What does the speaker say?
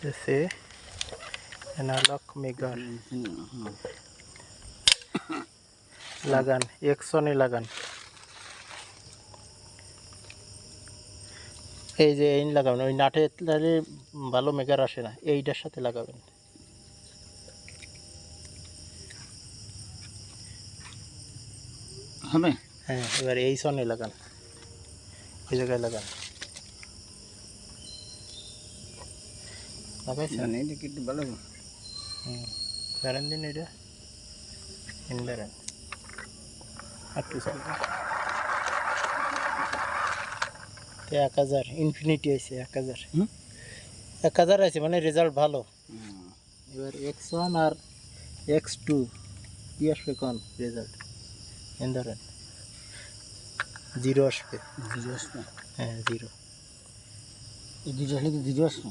আসতেছে অ্যানালগ মেগার লাগান এক্সনে লাগান। এই যে এই লাগাবেন, ওই নাটে তাহলে ভালো মেগার আসে না, এইটার সাথে লাগাবেন। হবে। হ্যাঁ, এবার এই সনে লাগান, এই জায়গায় লাগান। লাগাইছেন? এটা কি একটু ভালো? বেড়ান দিন এটা, বেড়ান একটু 1000 ইনফিনিটি আছে, 1000 1000 আছে, মানে রেজাল্ট ভালো। এবার X1 আর X2 কি আসবে কোন রেজাল্ট? ধরেন 0 আসবে। 0 আসবে। হ্যাঁ 0। এই 2 আসলে কি 0 আসবে?